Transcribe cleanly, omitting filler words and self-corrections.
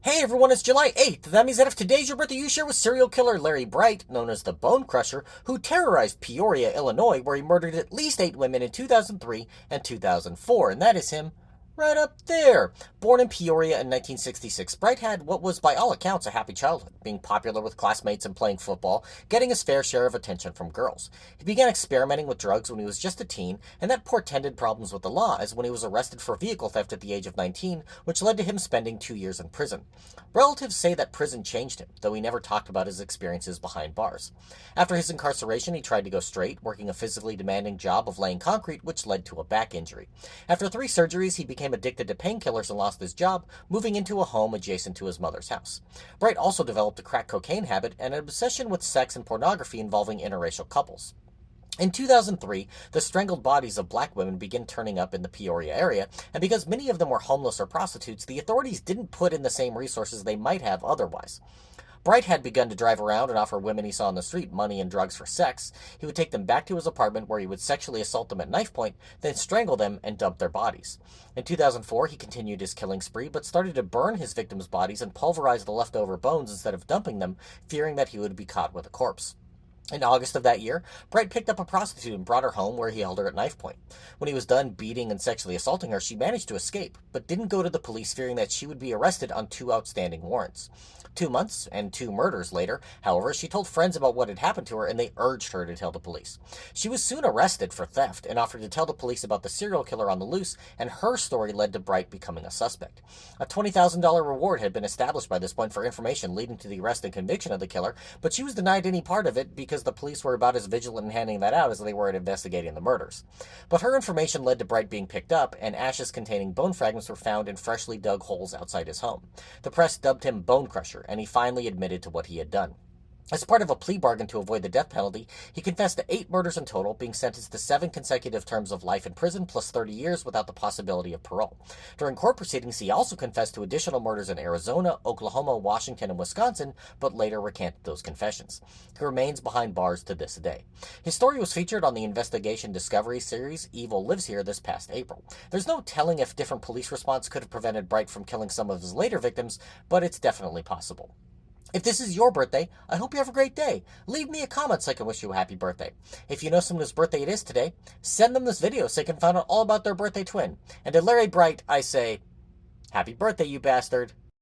Hey everyone, it's July 8th. That means that if today's your birthday, you share with serial killer Larry Bright, known as the Bone Crusher, who terrorized Peoria, Illinois, where he murdered at least 8 women in 2003 and 2004. And that is him right up there. Born in Peoria in 1966, Bright had what was by all accounts a happy childhood, being popular with classmates and playing football, getting his fair share of attention from girls. He began experimenting with drugs when he was just a teen, and that portended problems with the law, as when he was arrested for vehicle theft at the age of 19, which led to him spending 2 years in prison. Relatives say that prison changed him, though he never talked about his experiences behind bars. After his incarceration, he tried to go straight, working a physically demanding job of laying concrete, which led to a back injury. After 3 surgeries, he became addicted to painkillers and lost his job, moving into a home adjacent to his mother's house. Bright also developed a crack cocaine habit and an obsession with sex and pornography involving interracial couples. In 2003, the strangled bodies of black women began turning up in the Peoria area, and because many of them were homeless or prostitutes, the authorities didn't put in the same resources they might have otherwise. Bright had begun to drive around and offer women he saw on the street money and drugs for sex. He would take them back to his apartment where he would sexually assault them at knife point, then strangle them and dump their bodies. In 2004, he continued his killing spree, but started to burn his victims' bodies and pulverize the leftover bones instead of dumping them, fearing that he would be caught with a corpse. In August of that year, Bright picked up a prostitute and brought her home where he held her at knife point. When he was done beating and sexually assaulting her, she managed to escape, but didn't go to the police fearing that she would be arrested on 2 outstanding warrants. 2 months and 2 murders later, however, she told friends about what had happened to her and they urged her to tell the police. She was soon arrested for theft and offered to tell the police about the serial killer on the loose, and her story led to Bright becoming a suspect. A $20,000 reward had been established by this point for information leading to the arrest and conviction of the killer, but she was denied any part of it because the police were about as vigilant in handing that out as they were at investigating the murders. But her information led to Bright being picked up, and ashes containing bone fragments were found in freshly dug holes outside his home. The press dubbed him Bone Crusher, and he finally admitted to what he had done. As part of a plea bargain to avoid the death penalty, he confessed to 8 murders in total, being sentenced to 7 consecutive terms of life in prison plus 30 years without the possibility of parole. During court proceedings, he also confessed to additional murders in Arizona, Oklahoma, Washington, and Wisconsin, but later recanted those confessions. He remains behind bars to this day. His story was featured on the Investigation Discovery series Evil Lives Here this past April. There's no telling if different police response could have prevented Bright from killing some of his later victims, but it's definitely possible. If this is your birthday, I hope you have a great day. Leave me a comment so I can wish you a happy birthday. If you know someone whose birthday it is today, send them this video so they can find out all about their birthday twin. And to Larry Bright, I say, happy birthday, you bastard.